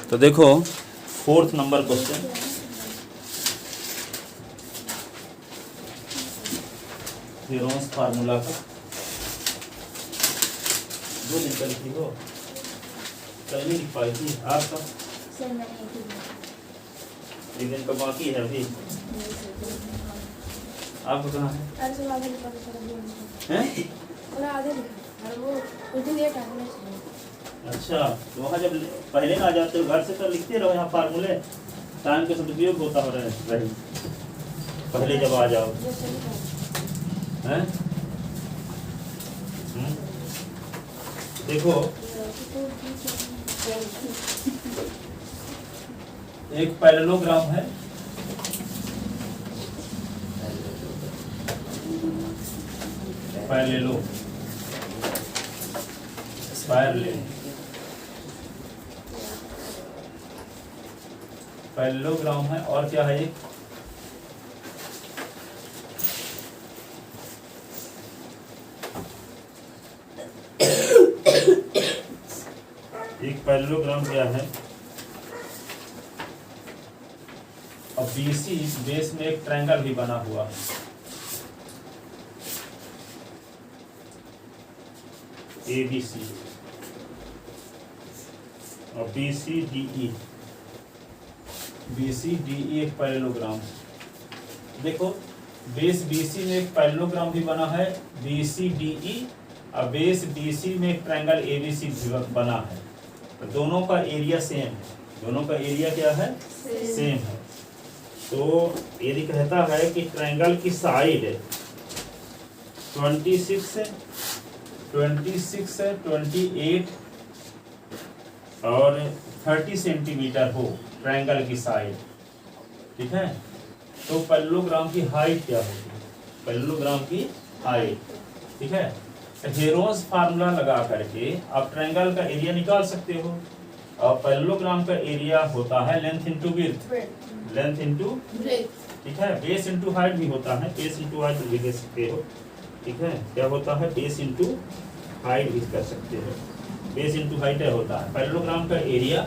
तो देखो 4th number question, Herons formula का 2 दिन कल की हो, कल नहीं लिख पाई थी आपका, सर मैंने एक दिन का बाकी है अभी। आपको कहाँ है? अरे सर आधे लिखा था सर अभी हैं? पूरा आधे लिखा और वो उस दिन लेट आ गया। अच्छा, तो वहाँ जब पहले ना आ जाते हो घर से तो लिखते रहो यहाँ फार्मूले, टाइम का सदुपयोग होता हो रही पहले जब आ जाओ हैं। देखो एक पैरेललोग्राम है, पैरेललो पैरेललोग्राम है, और क्या है एक पैरेललोग्राम क्या है। और बीसी बेस में एक ट्रायंगल भी बना हुआ है, ABC और BCDE एक पैरेललोग्राम। देखो बेस BC में एक पैरेललोग्राम भी बना है, BCDE, और बेस BC में एक ट्रायंगल ABC भी बना है। तो दोनों का एरिया सेम है, दोनों का एरिया क्या है? सेम है। तो यदि कहता है कि ट्रायंगल की साइड 26 है, 28 और 30 सेंटीमीटर हो ट्रायंगल की साइड, ठीक है, तो पैरेललोग्राम की हाइट क्या होगी? पैरेललोग्राम की हाइट, ठीक है। तो हेरोंस फार्मूला लगा करके आप ट्रायंगल का एरिया निकाल सकते हो, और पैरेललोग्राम का एरिया होता है length into width, length into breadth, ठीक है। बेस इनटू हाइट भी होता है, बेस इनटू हाइट भी दे सकते हो, ठीक है। क्या होता है? बेस इनटू हाइट भी कर सकते हो, बेस इनटू हाइट होता है। पैरेललोग्राम का एरिया,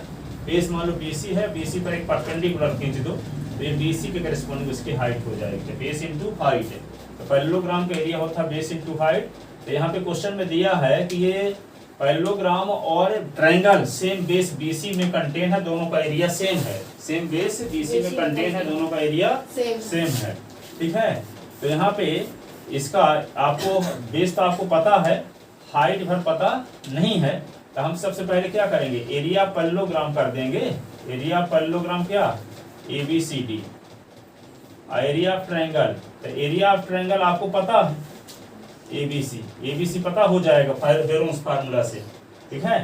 बेस मान लो BC है, BC पर एक परपेंडिकुलर खींच दो तो ये BC के करेस्पॉन्डिंग उसकी हाइट हो जाएगी, बेस इनटू हाइट है। तो पैरेललोग्राम का एरिया होता है बेस इनटू हाइट। तो यहाँ पे क्वेश्चन में दिया है कि ये पैरेललोग्राम और ट्रायंगल सेम बेस BC में कंटेन है, दोनों का एरिया सेम है, सेम बेस BC में कंटेन है, दोनों का एरिया सेम है, ठीक है। तो यहाँ पे इसका आपको बेस तो आपको पता है, हाइट भर पता नहीं है, तो हम सबसे पहले क्या करेंगे? एरिया पैरेललोग्राम कर देंगे। एरिया पैरेललोग्राम क्या? ABCD, एरिया ऑफ ट्रायंगल, तो एरिया ऑफ ट्रायंगल आपको पता है ABC पता हो जाएगा हेरोंस फार्मूला से, ठीक है।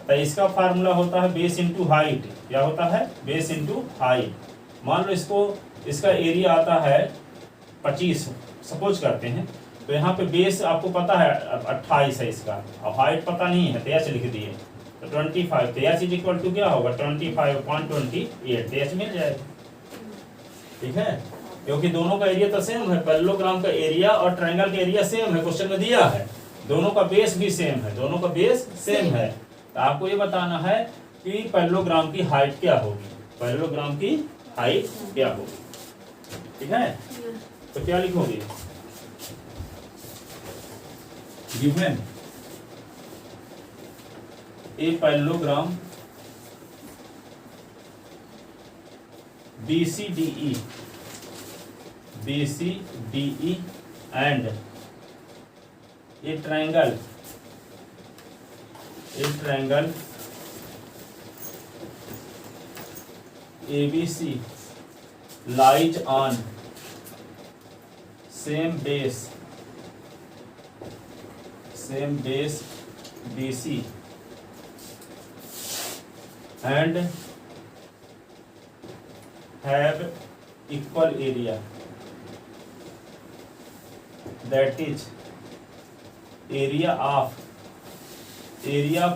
तो इसका फार्मूला होता है बेस इनटू हाइट। क्या होता है? Base into height. मान लो इसका एरिया आता है 25 सपोज करते हैं, तो यहाँ पे बेस आपको पता है 28 है इसका, और हाइट पता नहीं है, 23 लिख दिए, तो 25, 23 इक्वल टू क्या होगा? 25.28, 23 मिल जाएगा, ठीक है। क्योंकि दोनों का एरिया तो सेम है, पैरेललोग्राम का एरिया और ट्रायंगल का एरिया सेम है, क्वेश्चन में दिया है, दोनों का बेस भी सेम है, दोनों का बेस सेम है। तो आपको ये बताना है कि पैरेललोग्राम की हाइट क्या होगी, पैरेललोग्राम की हाइट क्या होगी, ठीक है। तो क्या लिखोगे? Given a parallelogram BCDE and a triangle ABC lies on same base BC and have equal area, that is area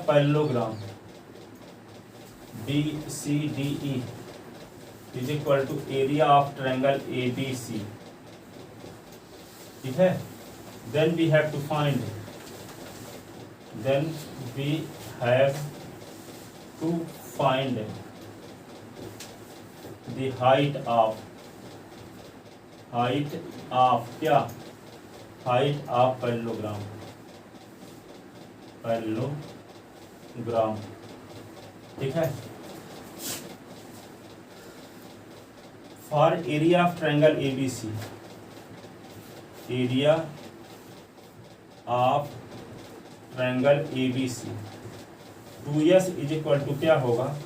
parallelogram BCDE is equal to area of triangle ABC, ठीक है। then we have to find the height of क्या, height of parallelogram, ठीक है। For area of triangle ABC, area of triangle ABC 2s is equal to क्या होगा,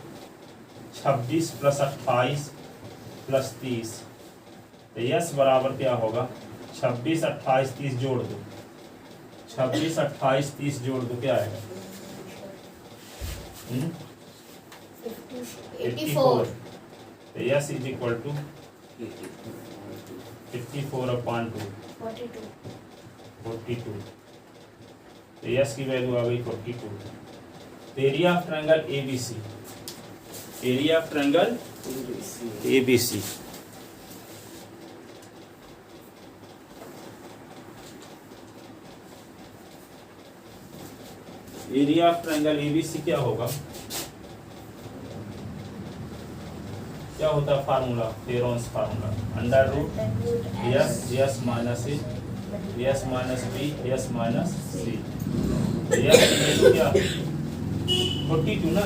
26 plus 28 plus 30। तो yes बराबर क्या होगा, 26 28 30 जोड़ दो, 26 28 30 जोड़ दो, क्या आएगा 84। तो यस इज इक्वल टू 54/2 42। तो यस की वैल्यू आ गई 42। Area of triangle ABC, area of triangle ABC area of triangle ABC क्या होगा, क्या होता है formula, Heron's formula, under root S minus A S minus B S minus C. S की वैल्यू क्या 42 ना,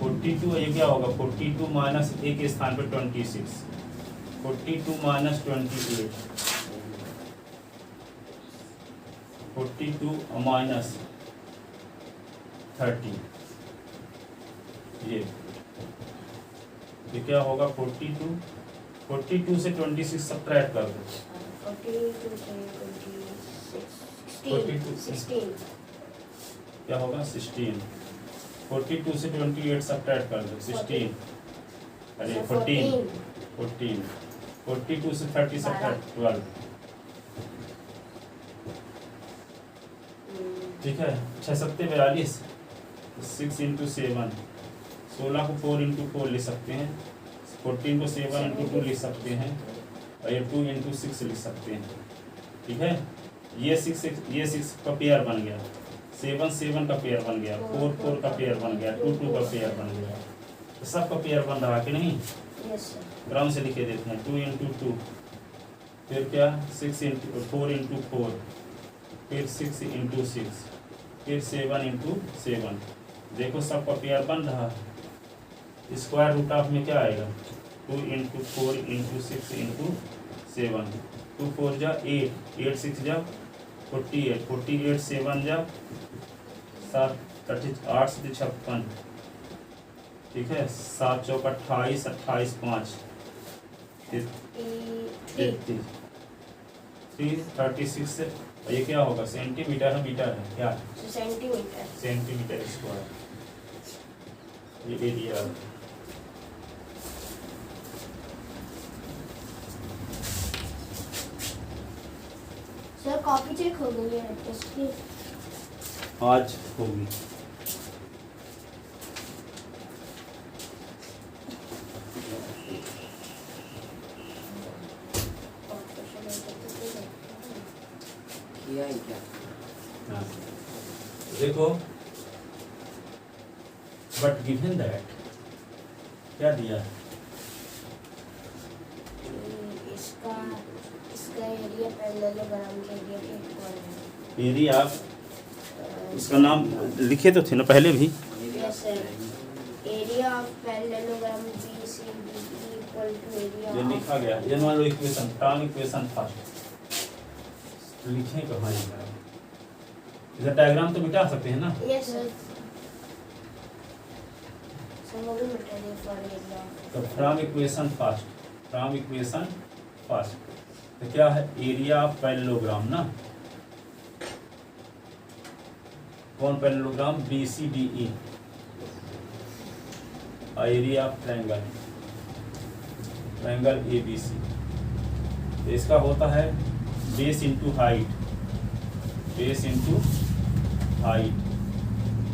42 ये क्या होगा 42 माइनस ए के स्थान पे 26, 42 माइनस 28, 42 माइनस 30, ये क्या होगा 42 से 26 सब्ट्रैक्ट कर दो, 16 क्या होगा 16। 42 से 28 सब्ट्रैक्ट कर दो 16, अरे 14। 42 से 30 सब्ट्रैक्ट 12, ठीक है। 6 सत्ते 42, 6 इंटू 7, 16 को 4 इंटू 4 लिख सकते हैं, 14 को 7 इंटू 2 लिख सकते हैं, और ये 2 इंटू 6 लिख सकते हैं, ठीक है। ये 6 का पेयर बन गया, 7 का पेयर बन गया, 4 का पेयर बन गया, 2 का पेयर बन गया, तो सब का पेयर बन रहा कि नहीं। यस क्रम से लिखे देते हैं 2 इंटू 2, फिर क्या 4 इंटू 4, फिर 6 इंटू 6, फिर 7 इंटू 7। देखो सबका पेयर बन रहा है। स्क्वायर रूट ऑफ में क्या आएगा 2 इंटू 4 इंटू 6 इंटू 7, 2 4 जा 8, 8 6 जा 48, 48 7 जा 7 8 से 56, ठीक है। 7 चौक 28, 28 5 336 से ये क्या होगा सेंटीमीटर है, मीटर है क्या, सेंटीमीटर स्क्वायर ये एरिया। सर कॉपी चेक हो गई है टेस्ट की, आज होगी। किया ही क्या, हाँ। देखो बट गिवन दैट क्या दिया है? इसका एरिया पैरेललोग्राम के एरिया के इक्वल है। एरिया उसका नाम लिखे तो थे ना पहले भी। Yes sir, area of parallelogram BCD equal to area ये लिखा गया, ये मान लो इक्वेशन, टर्म इक्वेशन फर्स्ट लिखे कहाँ है, इधर डायग्राम तो मिटा सकते हैं ना। यस सर, समझ में मिटाइए फॉर एरिया। तो फ्रॉम इक्वेशन फर्स्ट तो क्या है एरिया ऑफ पैरेललोग्राम ना, कौन पैरेललोग्राम BCDE, और एरिया ऑफ ट्रायंगल ABC। तो इसका होता है बेस इंटू हाइट,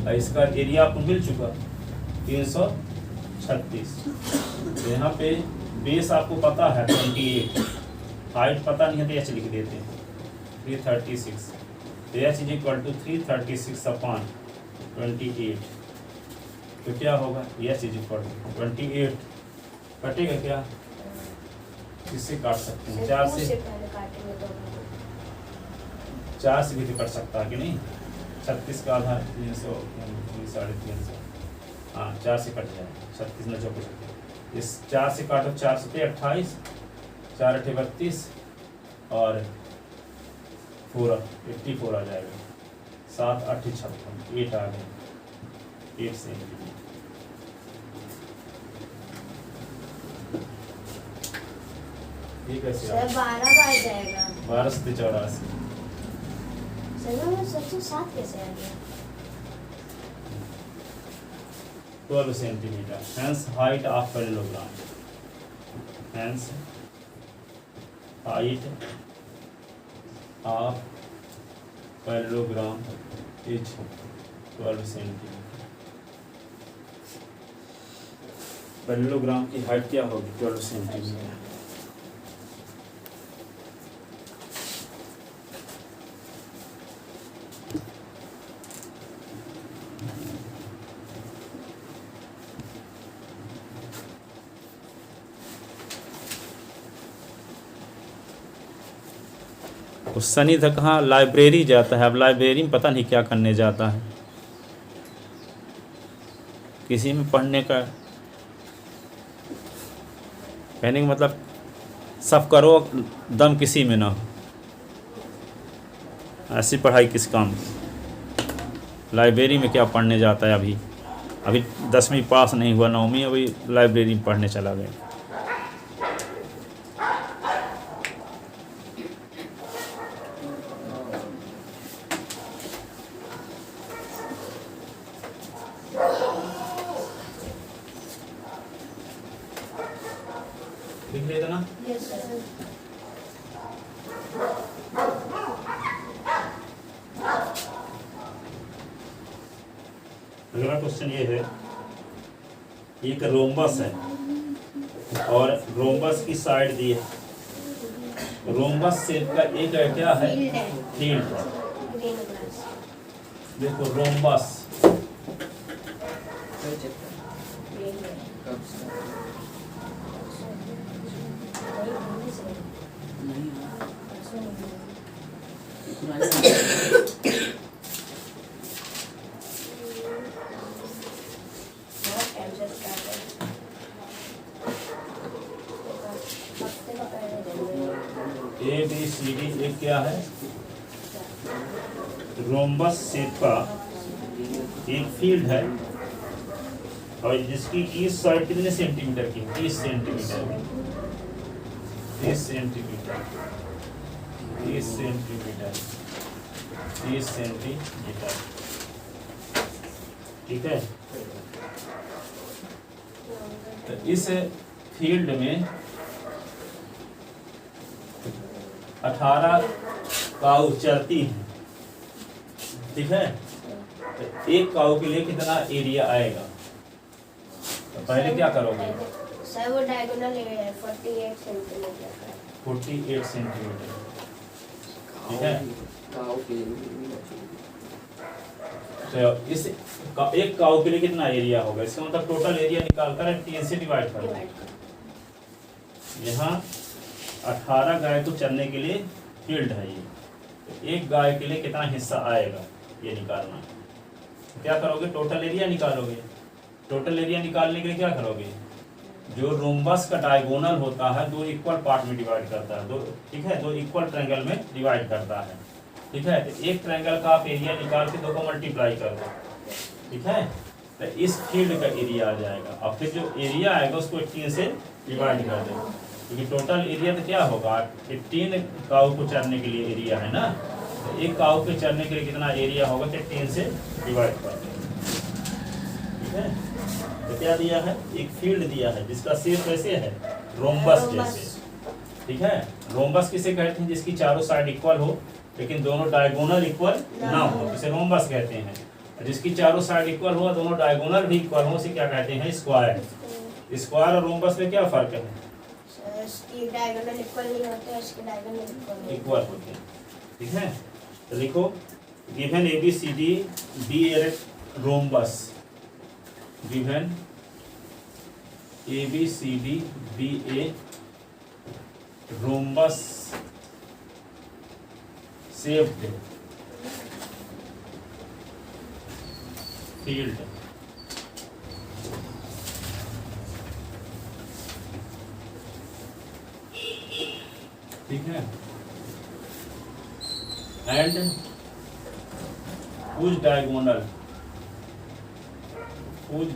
और इसका एरिया आपको मिल चुका 336। तो यहाँ पे बेस आपको पता है 28, हाइट पता नहीं है तो एच लिख देते हैं 336। तो एच इज इक्वल टू 336/28। तो क्या होगा एच इज इक्वल टू 28 कटेगा क्या? किससे काट सकते हैं? 4 से पहले काटेंगे तो 4 से भी तो कट सकता है कि नहीं? 36 का आधा 300 350। हाँ 4 से कट जाए। 36 में 34 इस 4 से काटो 4 से 28 4 8 32 और 84 आ जाएगा। 7 8 56 8 आ गए 8 सेंटीमीटर। ये कैसे सर 12 बार जाएगा 12 से 84 सर में सबसे 7 कैसे आ गया 12 centimetre. Hence height of parallelogram. Hence height of parallelogram is 12 centimetre. Parallelogram की हाइट क्या होगी? 12 सेंटीमीटर। तो सनी था कहाँ? लाइब्रेरी जाता है। अब लाइब्रेरी में पता नहीं क्या करने जाता है। किसी में पढ़ने का कहने का मतलब सब करो दम किसी में ना हो। ऐसी पढ़ाई किस काम की? लाइब्रेरी में क्या पढ़ने जाता है? अभी 10वीं पास नहीं हुआ, 9वीं, अभी लाइब्रेरी में पढ़ने चला गया। लिख लेते ना। यस सर अगला क्वेश्चन ये है, एक रोम्बस है और रोम्बस की साइड दी है। रोम्बस शेप का एक क्या है? फील्ड है फील्ड है। ग्रीन ग्लास देखो रोम्बस कोई चक्कर ग्रीन है कब से नहीं होने से नहीं परसों नहीं हुआ। पुराने बहुत टाइम से स्टार्ट है हफ्ते का पहले दिन में ABCD एक क्या है? रोम्बस शेप का एक फील्ड है और जिसकी इस साइड कितने सेंटीमीटर की? 30 सेंटीमीटर की। 30 सेंटीमीटर 30 सेंटीमीटर 30 सेंटीमीटर। ठीक है। तो इस फील्ड में 18 काऊ चलती हैं। ठीक है। तो एक काऊ के लिए कितना एरिया आएगा? तो पहले क्या करोगे? सर वो डायगोनल है 48 सेंटीमीटर का 48 सेंटीमीटर। ठीक है। काऊ के लिए तो इस एक काऊ के लिए कितना एरिया होगा? इसका मतलब टोटल एरिया निकाल कर 3 से डिवाइड कर दो। डिवाइड कर यहाँ 18 गाय को चरने के लिए फील्ड है ये। तो एक गाय के लिए कितना हिस्सा आएगा ये निकालना है। तो क्या करोगे? टोटल एरिया निकालोगे। टोटल एरिया निकालने के लिए क्या करोगे? जो रोम्बस का डायगोनल होता है दो इक्वल पार्ट में डिवाइड करता है। दो ठीक है, दो इक्वल ट्रायंगल में डिवाइड करता है। ठीक है। तो एक ट्रायंगल का आप एरिया निकाल के दो को मल्टीप्लाई कर दो। ठीक है। तो इस फील्ड का एरिया आ जाएगा और फिर जो एरिया आएगा उसको 18 से डिवाइड कर दो क्योंकि टोटल एरिया तो क्या होगा? 18 काऊ को चरने के लिए एरिया है ना। तो एक काऊ के चरने के लिए कितना एरिया होगा? तो 18 से डिवाइड कर दो। ठीक है। तो क्या दिया है? एक फील्ड दिया है जिसका शेप कैसे है? रोम्बस जैसे। ठीक है। रोम्बस किसे कहते हैं? जिसकी चारों साइड इक्वल हो लेकिन दोनों डायगोनल इक्वल ना हो, इसे रोम्बस कहते हैं। और जिसकी चारों साइड इक्वल हो, दोनों डायगोनल भी इक्वल हो, उसे क्या कहते हैं? स्क्वायर। स्क्वायर और रोम्बस में क्या फर्क है? सर इसकी डायगोनल इक्वल नहीं होते इसके डायगोनल इक्वल होते हैं। ठीक है। तो लिखो given ABCD be rhombus given ABCD be a rhombus shaped field ठीक है and whose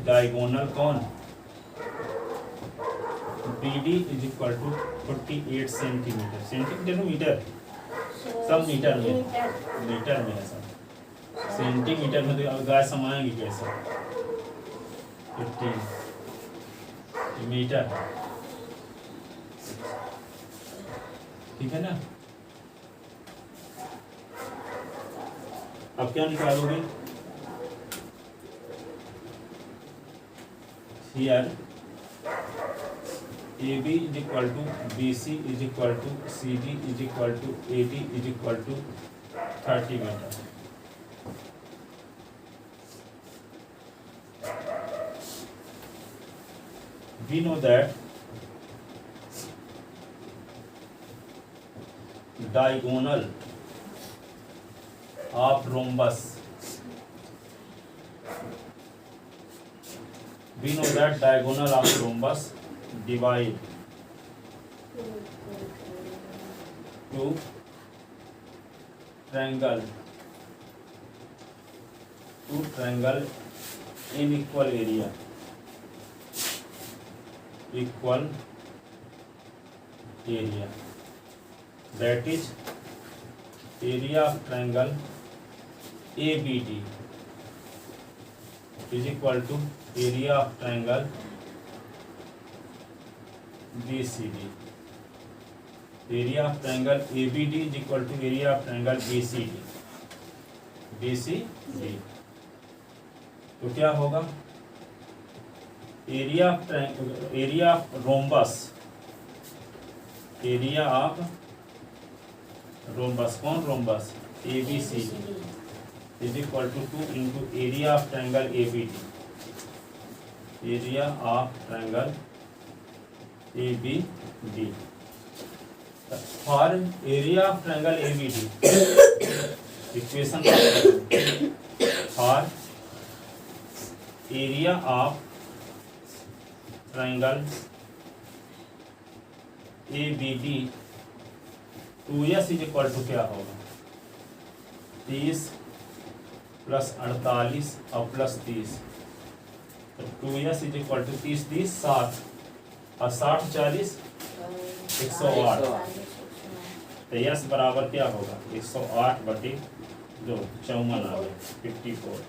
diagonal कौन BD is equal to 48 centimetre centimetre metre सब मीटर में है सब सेंटीमीटर में तो अब गाय समाएंगे कैसे 15 मीटर है ठीक है ना अब क्या निकालोगे here AB is equal to BC is equal to CD is equal to AD is equal to 30 meter. We know that diagonal of rhombus. We know that diagonal of rhombus divide two triangle in equal area that is area of triangle ABD is equal to area of triangle BCD. Area of triangle ABD is equal to area of triangle BCD. तो क्या होगा area of rhombus कौन rhombus ABCD is equal to 2 into area of triangle ABD. Area of triangle ABD. For area of triangle ABD, equation for area of triangle ABD 2s is equal to क्या होगा 30 plus 48 और plus 30 तो 2s is equal to 30 30 60 और 60 40 108 तो yes बराबर क्या होगा 108 बटे 2 54 आ गए 54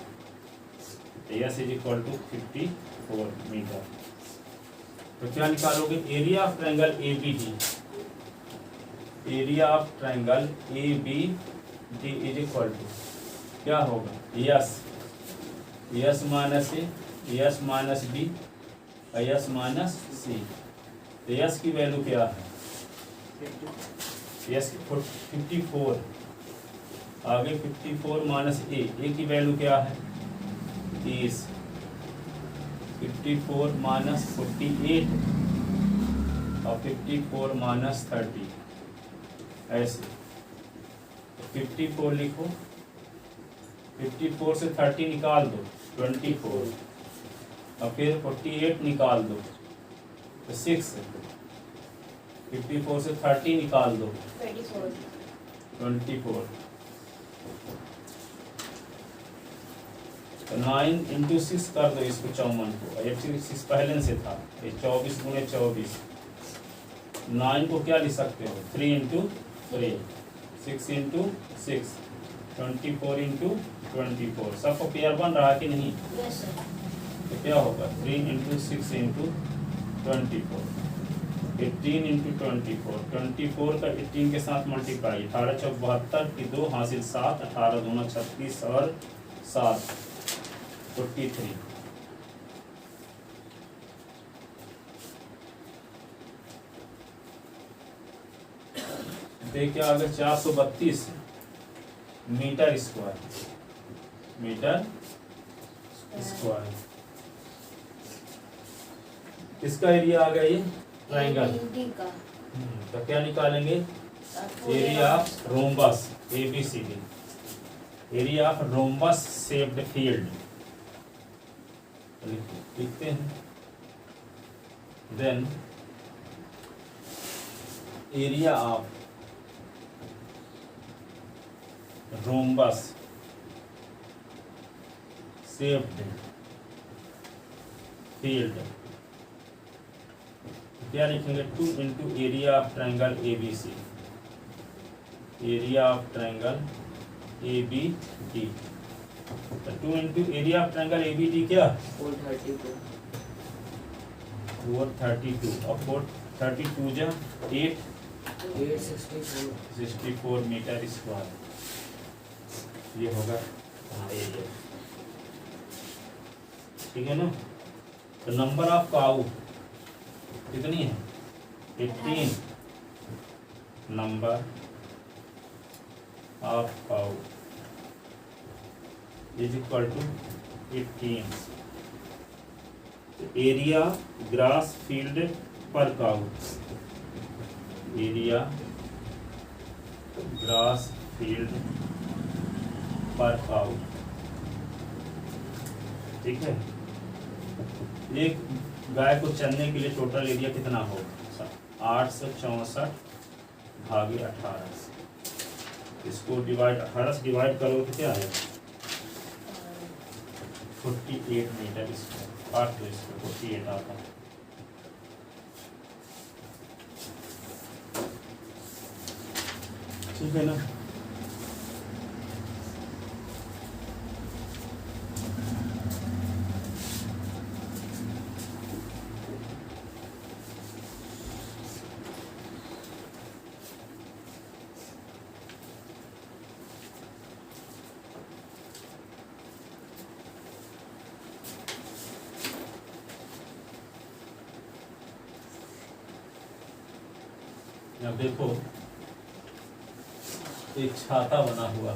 तो S is equal to 54 metre. तो क्या निकालोगे area of triangle ABD is equal to क्या होगा S minus A S minus B S minus C. तो यस की वैल्यू क्या है यस 54 आगे 54 माइनस ए की वैल्यू क्या है 30 54 माइनस 48 और 54 माइनस 30 ऐसे 54 लिखो 54 से 30 निकाल दो 24 और फिर 48 निकाल दो तो 6 54 से 30 निकाल दो 24 तो 9 इंटू 6 कर दो इसको 54 को 6 पहले से था ये 24 गुणे 24 9 को क्या लिख सकते हो 3 इंटू 3 6 इंटू 6 24 इंटू 24 सबको पेयर बन रहा कि नहीं तो क्या होगा 3 इंटू 6 इंटू 24 18 इंटू 24 का 18 के साथ मल्टीप्लाई 18 चौक 72 की 2 हासिल 7 18 दूना 36 और 7 43 देखिए अगर 432 मीटर स्क्वायर किसका एरिया आ गया ये? ट्रायंगल। ABD का तो क्या निकालेंगे? Area of rhombus ABCD, area of rhombus shaped field लिखते हैं। Then area of rhombus shaped field क्या लिखेंगे? 2 into area of triangle ABC, area of triangle ABD। 2 into area of triangle ABD क्या? 432 432 और 432 जा 864 864 मीटर स्क्वायर, ये होगा area. ठीक है ना? तो नंबर ऑफ काऊ कितनी है? 18 number of cow is equal to 18। Area grass field पर काऊ, एरिया ग्रास फील्ड पर काऊ। ठीक है, एक गाय को चरने के लिए टोटल एरिया कितना होगा? 864 भागे 18। इसको डिवाइड 18 से डिवाइड करो तो क्या है? 48 मीटर स्क्वायर। 8 तो इसको 48 आता है। ठीक है ना? अब देखो एक छाता बना हुआ,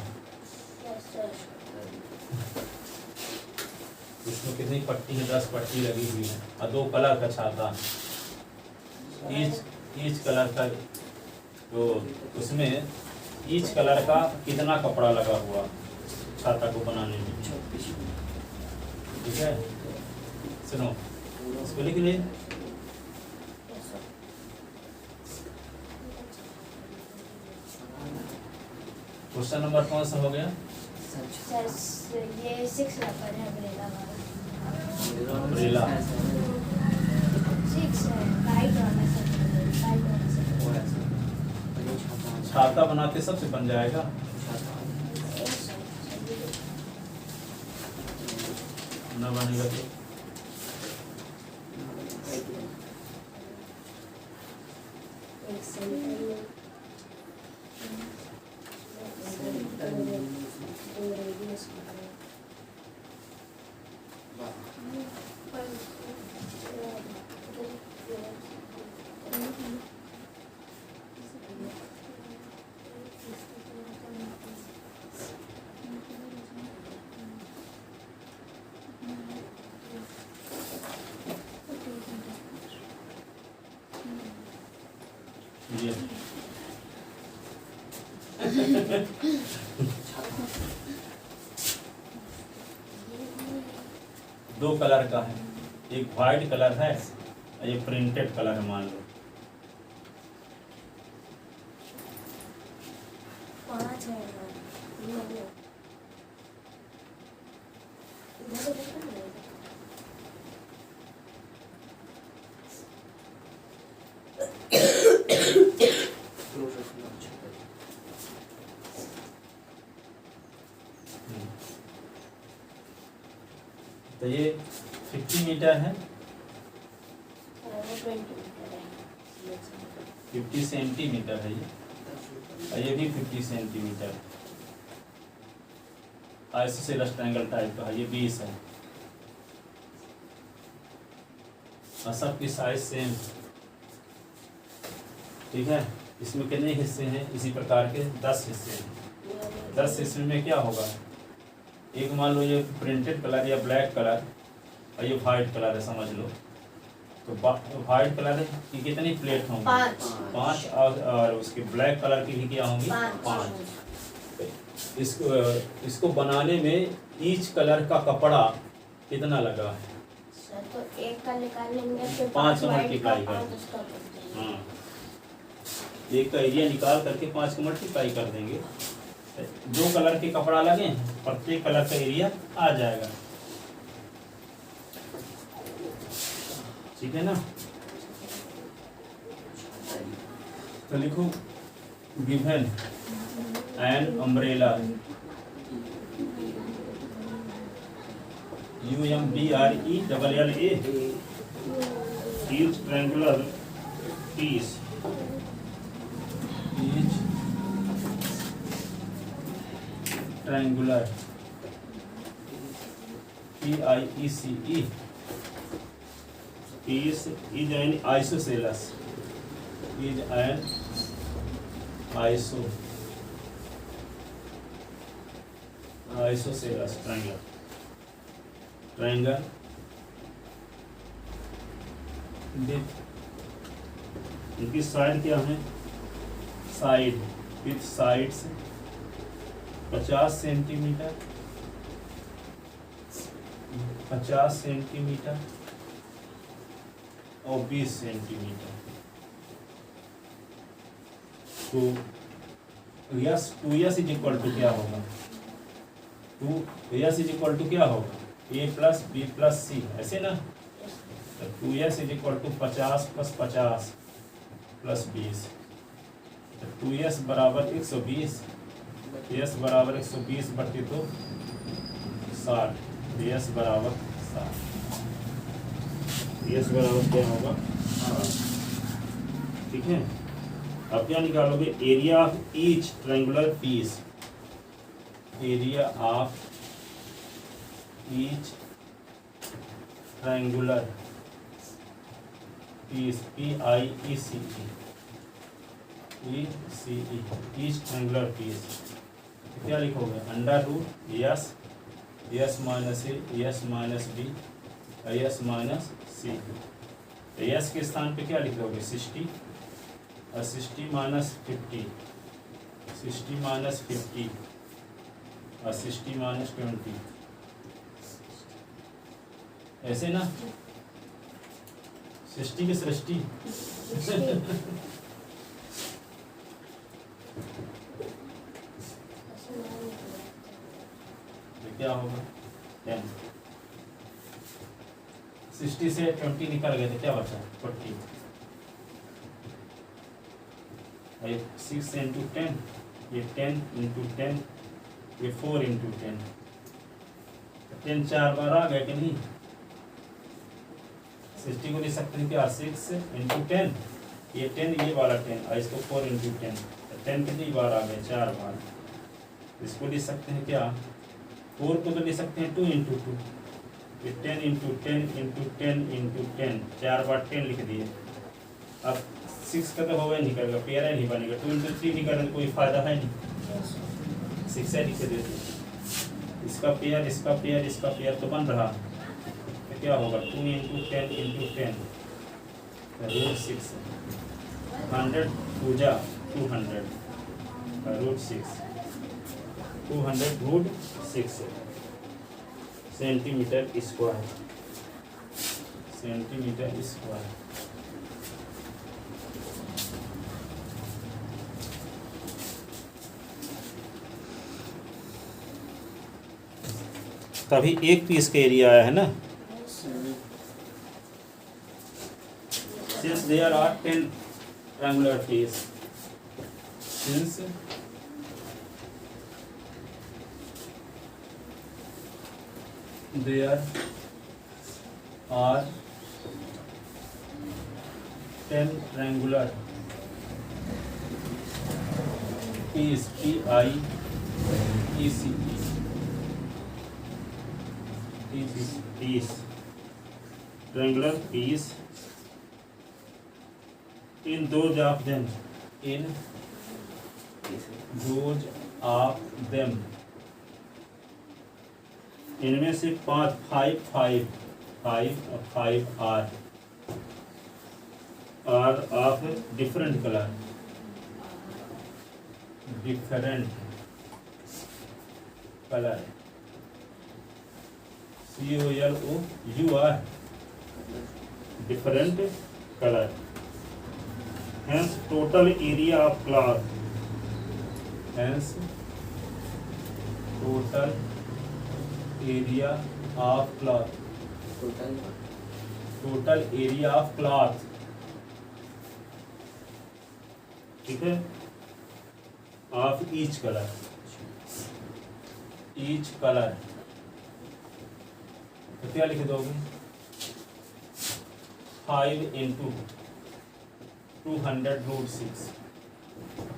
इसमें कितनी पट्टी है? 10 पट्टी लगी हुई है और 2 कलर का छाता। ईच कलर का तो उसमें ईच कलर का कितना कपड़ा लगा हुआ छाता को बनाने में? 26 ठीक है, सुनो इसको लिख ले। क्वेश्चन नंबर कौन सा हो गया? ये 6 नंबर है अम्ब्रेला वाला। अम्ब्रेला 6 है वाइट वाला सब, वाइट वाला सब। छाता बनाते सबसे बन जाएगा। न बनेगा तो एक सेंटर में दो रेडियस ये दो कलर का है, एक व्हाइट कलर है और ये प्रिंटेड कलर है मान लो। 5 है तो ये 50 मीटर है, 50 सेंटीमीटर है ये, और ये भी 50 सेंटीमीटर। आइसोसेलेस ट्रायंगल टाइप का है, ये 20 है और सबकी साइज सेम। ठीक है, इसमें कितने हिस्से हैं? इसी प्रकार के 10 हिस्से हैं। 10 हिस्से में क्या होगा? एक मान लो ये प्रिंटेड कलर या ब्लैक कलर और ये वाइट कलर है समझ लो, तो व्हाइट कलर की कितनी प्लेट होंगी? 5 5 और उसके ब्लैक कलर की भी क्या होंगी? 5। इसको बनाने में ईच कलर का कपड़ा कितना लगा है? सर तो एक का निकालेंगे फिर 5 का वाइट का मल्टीप्लाई 5 उसका कर देंगे। हाँ, एक का एरिया निकाल करके 5 को मल्टीप्लाई कर देंगे। जो कलर के कपड़ा लगे प्रत्येक कलर का एरिया आ जाएगा। ठीक है ना? तो लिखो given an umbrella UMBRELLA each triangular piece triangular PIECE piece is an isosceles isosceles triangle इनकी साइड क्या है? Side with sides 50 centimetre 50 centimetre और 20 सेंटीमीटर। तो yes 2s is equal to क्या होगा? 2s इज इक्वल टू क्या होगा? a plus b plus c, ऐसे ना? तो 2s is equal to 50 plus 50 plus 20। तो 2s बराबर 120, s बराबर 120 बटे तो 60, s बराबर 60, s बराबर क्या होगा? 60। ठीक है, अब क्या निकालोगे? Area of each triangular piece, area of each triangular piece PIECE each triangular piece क्या लिखोगे? Under root S minus A S minus B S minus C. तो यस के स्थान पे क्या लिखोगे? 60 और 60 माइनस 50, 60 माइनस 50 और 60 माइनस 20, ऐसे ना? 60 की सृष्टि क्या होगा? 10। 60 से 20 निकल गए तो क्या बचा? 40। 6 इंटू 10, ये 10 इंटू 10, ये 4 इंटू 10। 10 4 बार आ गए कि नहीं? 60 को लिख सकते हैं क्या? 6 इंटू 10, ये 10 ये वाला 10 और इसको 4 इंटू 10। 10 कितनी बार आ गए? 4 बार। इसको लिख सकते हैं क्या? 4 को तो लिख सकते हैं 2 इंटू 2, ये 10 इंटू 10 इंटू 10 इंटू 10, 4 बार 10 लिख दिए। अब 6 का तो होगा नहीं करेगा, पेयर नहीं बनेगा। 2 इंटू 3 नहीं करने कोई फायदा है नहीं, 6 है लिख देते। इसका पेयर इसका पेयर इसका पेयर तो बन रहा, तो क्या होगा? 2 इंटू 10 इंटू 10 रूट 6, 100 2 जा 200 root 6, 200 root 6 centimetre square, centimetre square. तभी एक पीस का एरिया आया है ना? Since there are 10 triangular piece, since there are 10 triangular piece PIECE piece triangular piece in those of them इनमें से 5 5 5 5 5 are are of different color, different color, COLOUR, different color. Hence total area of cloth, hence total area of cloth, total area of cloth, ठीक है, of each color, each color, तो क्या लिख दोगे? 5 into 200 root 6,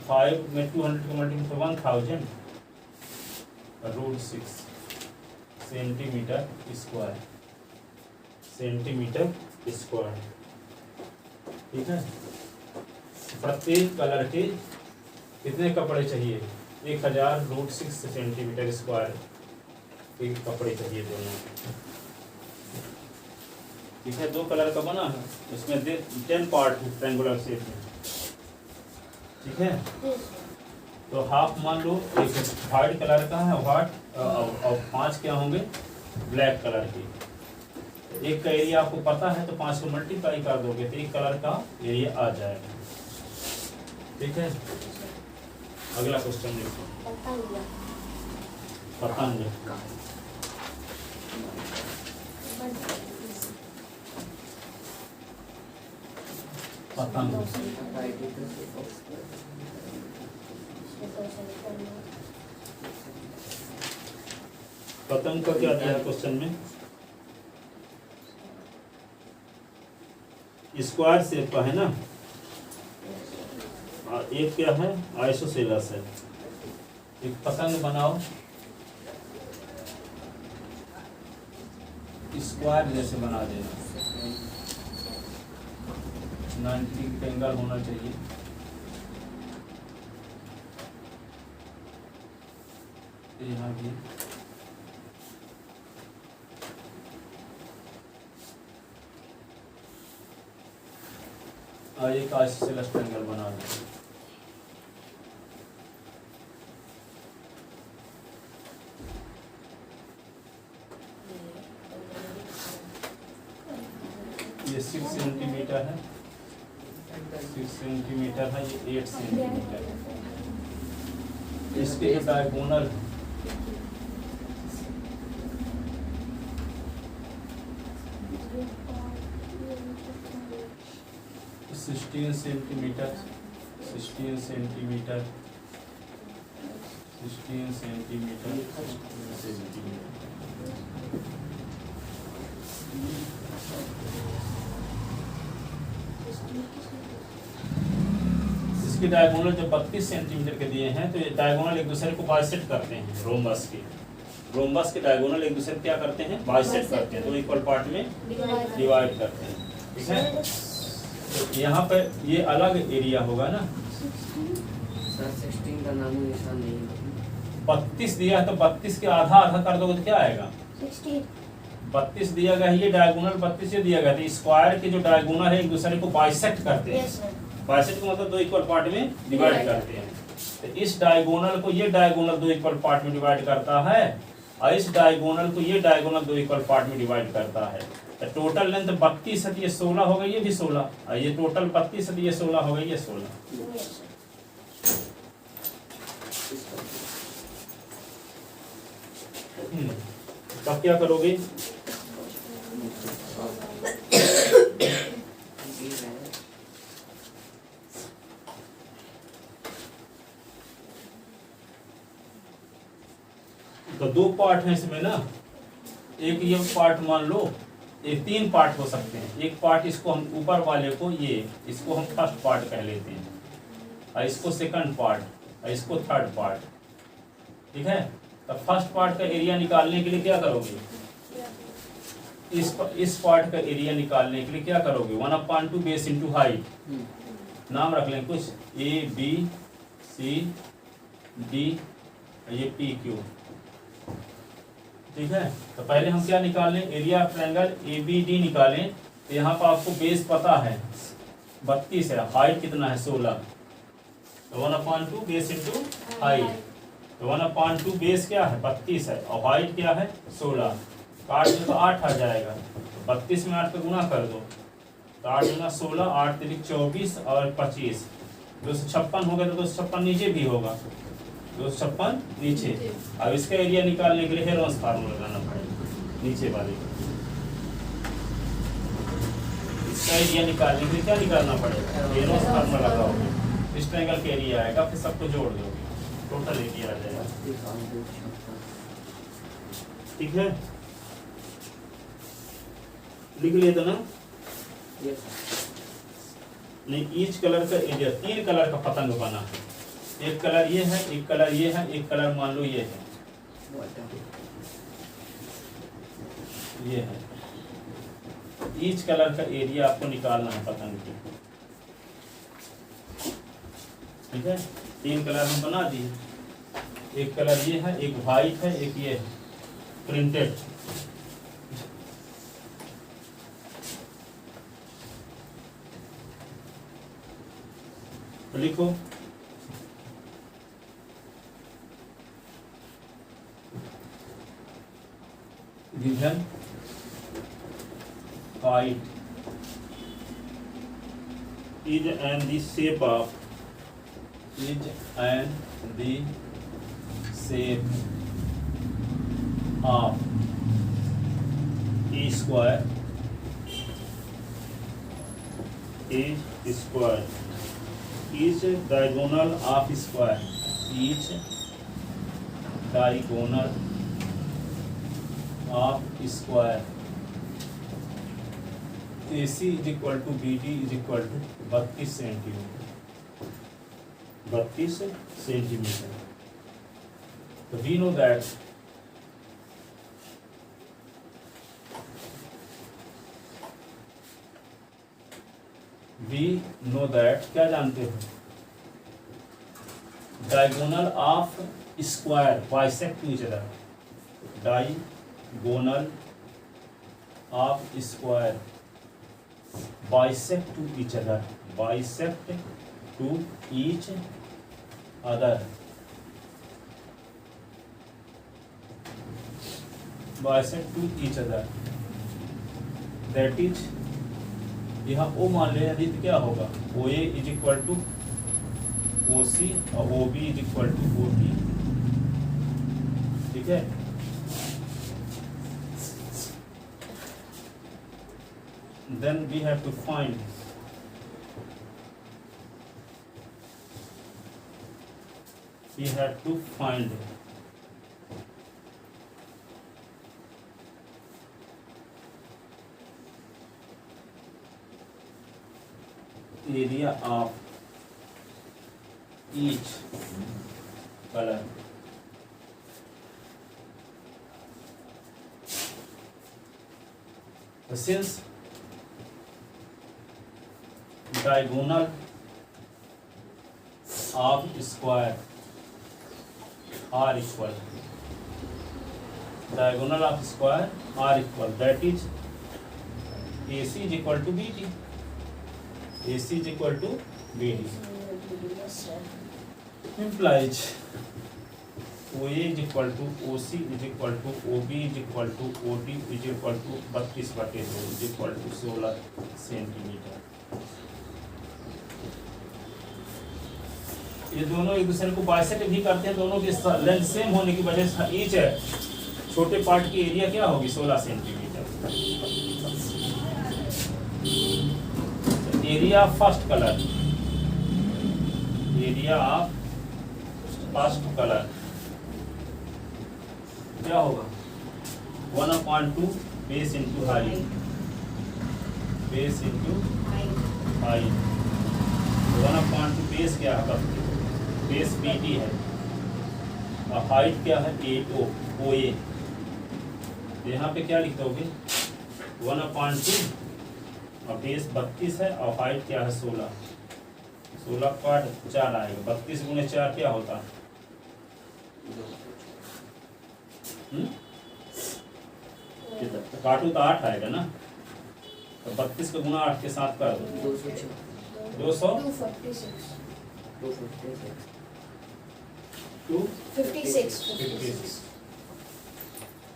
5 में 200 का multiply तो 1000 root 6 centimetre square, centimetre square, ठीक है। प्रत्येक कलर के कितने कपड़े चाहिए? 1000 रूट 6 सेंटीमीटर स्क्वायर के कपड़े चाहिए दोनों, ठीक है। 2 कलर का बना है, उसमें 10 पार्ट है ट्रायंगुलर शेप में, ठीक है। तो हाफ मान लो एक वाइट कलर का है, वाइट और 5 क्या होंगे? ब्लैक कलर के। एक का एरिया आपको पता है तो 5 को मल्टीप्लाई कर दोगे तो एक कलर का एरिया आ जाएगा, ठीक है। अगला क्वेश्चन देखो, पतंग, पतंग, पतंग का क्या दिया क्वेश्चन में? स्क्वायर शेप का है ना, एक क्या है? आइसोसेलस है। एक पतंग बनाओ स्क्वायर जैसे बना देना, 90 डिग्री का एंगल होना चाहिए, यहाँ भी एक आइसोसेलस ट्रायंगल बना दो। ये 6 सेंटीमीटर है, 6 सेंटीमीटर है, ये 8 सेंटीमीटर है। इसके डायगोनल 16 सेंटीमीटर, 16 सेंटीमीटर, 16 सेंटीमीटर, इसके डायगोनल जो 32 सेंटीमीटर के दिए हैं तो ये डायगोनल एक दूसरे को बाइसेक्ट करते हैं। रोम्बस के डायगोनल एक दूसरे को क्या करते हैं? बाइसेक्ट करते हैं, 2 इक्वल पार्ट में डिवाइड करते हैं, ठीक है। तो यहाँ पर ये अलग एरिया होगा ना, सर 16 का नाम निशान नहीं है। 32 दिया है तो 32 के आधा आधा कर दोगे तो क्या आएगा? 32 दिया गया है, ये डायगोनल 32 ये दिया गया, तो स्क्वायर के जो डायगोनल है एक दूसरे को बाइसेक्ट करते हैं। बाइसेक्ट का मतलब 2 इक्वल पार्ट में डिवाइड करते हैं। तो इस डायगोनल को ये डायगोनल 2 इक्वल पार्ट में डिवाइड करता है और इस डायगोनल को ये डायगोनल 2 इक्वल पार्ट में डिवाइड करता है। तो टोटल लेंथ 32 है, ये 16 हो गई, ये भी 16, और ये टोटल 32 है, ये 16 हो गई, ये 16। तब क्या करोगे? तो 2 पार्ट है इसमें ना, एक ये पार्ट मान लो, एक 3 पार्ट हो सकते हैं। एक पार्ट इसको हम ऊपर वाले को इसको हम फर्स्ट पार्ट कह लेते हैं, और इसको सेकंड पार्ट, और इसको थर्ड पार्ट, ठीक है। तो फर्स्ट पार्ट का एरिया निकालने के लिए क्या करोगे? इस पार्ट का एरिया निकालने के लिए क्या करोगे? 1/2 बेस इंटू हाइट, नाम रख लें कुछ, ABCD, ये PQ, ठीक है। तो पहले हम क्या निकालें? एरिया ऑफ ट्रायंगल ABD निकालें। तो यहाँ पर आपको बेस पता है, 32 है, हाइट कितना है 16, तो 1/2 बेस इंटू हाइट, तो 1/2 बेस क्या है 32 है और हाइट क्या है 16, काट दो तो 8 आ जाएगा, 32 में 8 का गुना कर दो, तो 8 गुना 16, 8 तिरिक 24 और 25, 256 हो गया, तो 256 नीचे भी होगा, 256 नीचे। अब इसका एरिया निकालने के लिए हेरोंस फार्मूला लगाना पड़ेगा नीचे वाले का। इसका एरिया निकालने के लिए क्या निकालना पड़ेगा, हेरोंस फार्मूला लगाओगे, इस ट्रायंगल का एरिया आएगा, फिर सबको जोड़ दोगे, टोटल एरिया आ जाएगा। ठीक है, लिख लिए तो ना। नहीं, ईच कलर का एरिया, 3 कलर का पतंग बना है, एक कलर ये है, एक कलर ये है, एक कलर मान लो ये है, ये है। ईच कलर का एरिया आपको निकालना है पतंग की। ठीक है, 3 कलर हम बना दिए, एक कलर ये है, एक वाइट है, एक ये है प्रिंटेड। लिखो given height is and the shape of E square each diagonal of square, each diagonal of square AC is equal to BD is equal to 32 centimetre, 32 centimetre. तो we know that क्या जानते हो, diagonal of square bisect each other, diagonal of square bisect to each other, bisect to each other, bisect to each other, that is, यहाँ O मान ले यदि तो क्या होगा, O A is equal to O C और O B is equal to O D. ठीक है, then we have to find area of each color. Since diagonal of square are equal, diagonal of square are equal, that is AC is equal to BD, AC is equal to BD, implies OA is equal to OC is equal to OB is equal to OD is equal to 32/2 is equal to 16 centimetre. ये दोनों एक दूसरे को bisect भी करते हैं, दोनों की लेंथ सेम होने की वजह से ईच है छोटे पार्ट की एरिया क्या होगी 16 centimetre. Area of first colour, area of first colour क्या होगा 1/2 base into height, base into height, 1/2 base क्या है, बेस BD है और हाइट क्या है OA। यहाँ पे क्या लिख दोगे 1/2 और बेस 32 है और हाइट क्या है 16 काट 4 आएगा, 32 गुणे 4 क्या होता है, काटू तो 8 आएगा ना, तो 32 का गुना 8 के साथ कर दो, 256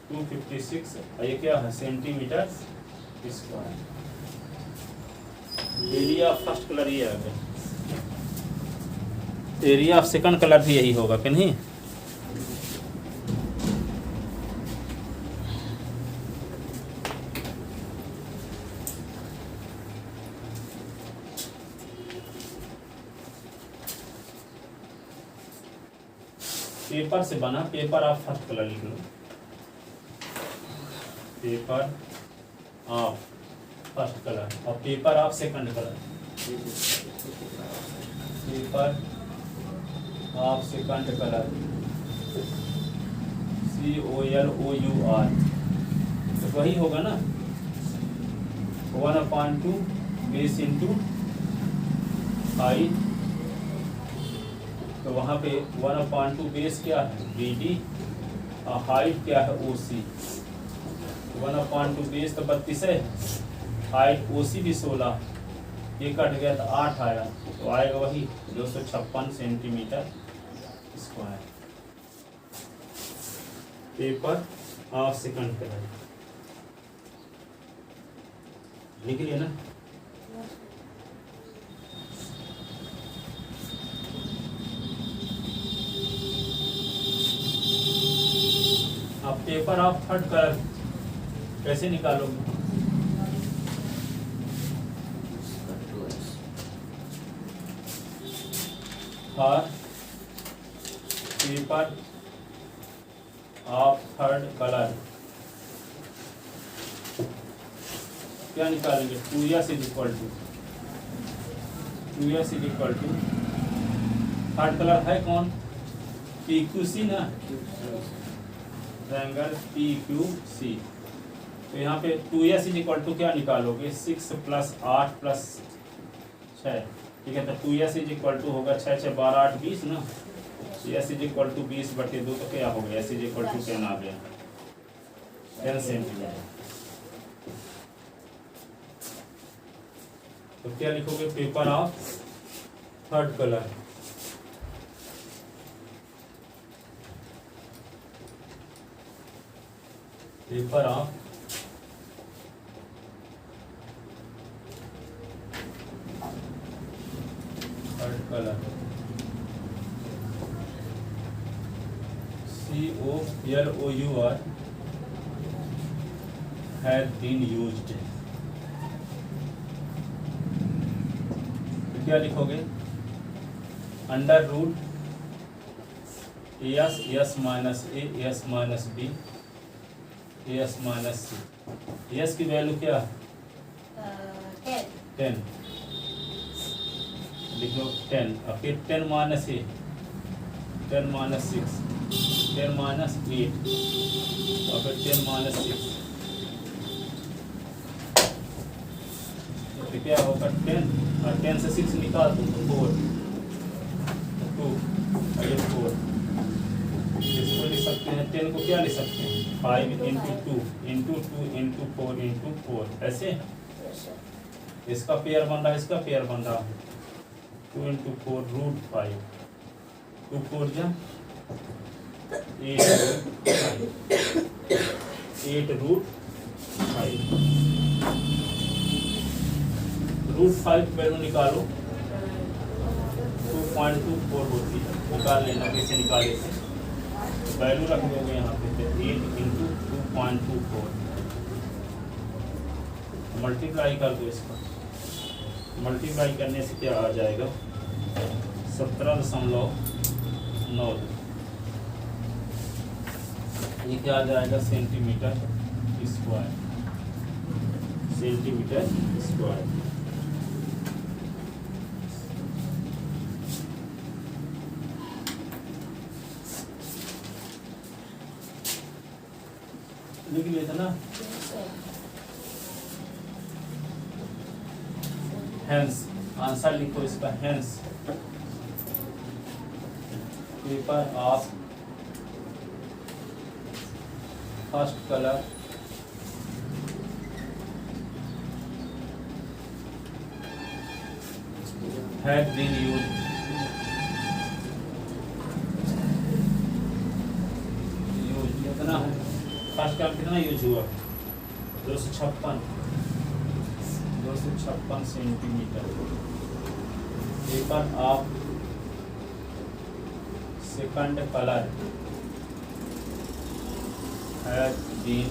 256 और ये क्या है centimetre square. Area of first colour ये आ गया, एरिया ऑफ सेकंड कलर भी यही होगा कि नहीं। पेपर से बना, पेपर ऑफ फर्स्ट कलर लिख लो, पेपर ऑफ फर्स्ट कलर और paper of second colour, paper of second colour COLOUR, तो वही होगा ना 1/2 बेस इंटू हाइट, तो वहाँ पे 1/2 बेस क्या है BD और हाइट क्या है OC। 1/2 बेस तो 32 है, हाइट OC भी 16, ये कट गया तो 8 आया, तो आएगा वही 256 centimetre square. Paper of second colour लिख लिया ना। अब पेपर ऑफ थर्ड कलर कैसे निकालोगे? और पेपर ऑफ थर्ड कलर क्या निकालेंगे? 2s is equal to third colour है कौन? PQC ना, ट्रायंगल PQC। तो यहाँ पे 2s इज इक्वल टू क्या निकालोगे? 6 + 8 + 6, ठीक है। तो 2s इज इक्वल टू होगा 6 6 12 8 20 ना, s इज इक्वल टू 20/2, तो क्या हो गया? s इज इक्वल टू 10 आ गया, 10 सेंटीमीटर। तो क्या लिखोगे? Paper of third colour, paper of third colour COLOUR has been used। तो क्या लिखोगे? Under root s minus a s minus b s minus c, s की वैल्यू क्या? 10 लिख लो 10, और फिर 10 minus a, 10 minus 6, 10 minus 8 और फिर 10 minus 6, तो क्या होगा? 10 और 10 से 6 निकाल दो तो 4, 2 और ये 4। इसको लिख सकते हैं, 10 को क्या लिख सकते हैं? 5 × 2 × 2 × 4 × 4, ऐसे इसका पेयर बन रहा है, इसका पेयर बन रहा है 2 × 4 √5, 2 4 जा 8 √5 वैल्यू निकालो, 2.24 होती है, निकाल लेना। कैसे निकाले? वैल्यू रख दोगे यहाँ पे 8 × 2.24, मल्टीप्लाई कर दो इसका, मल्टीप्लाई करने से क्या आ जाएगा? 17.92, ये क्या आ जाएगा? Centimetre square, centimetre square. लिख लिया था ना। हेंस आंसर लिखो इसका, hence paper of first colour has been used कितना है फर्स्ट टर्म कितना यूज हुआ 256 centimetre paper of second colour has been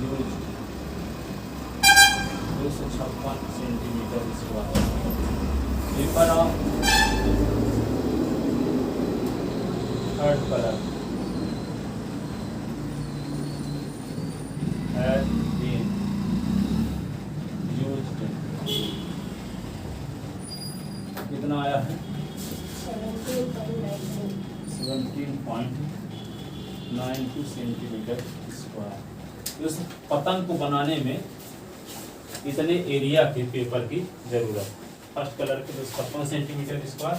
used 256 centimetre square paper of third colour has been used कितना आया है 17.92 सेंटीमीटर स्क्वायर। इस पतंग को बनाने में इतने एरिया के पेपर की जरूरत। फर्स्ट कलर के 256 सेंटीमीटर स्क्वायर,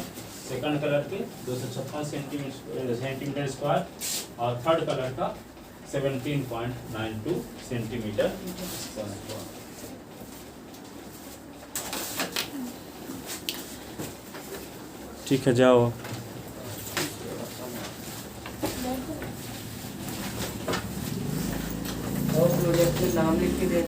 सेकंड कलर के 256 सेंटीमीटर स्क्वायर और थर्ड कलर का 17.92 सेंटीमीटर स्क्वायर। ठीक है जाओ। और प्रोजेक्ट के नाम लिख के दे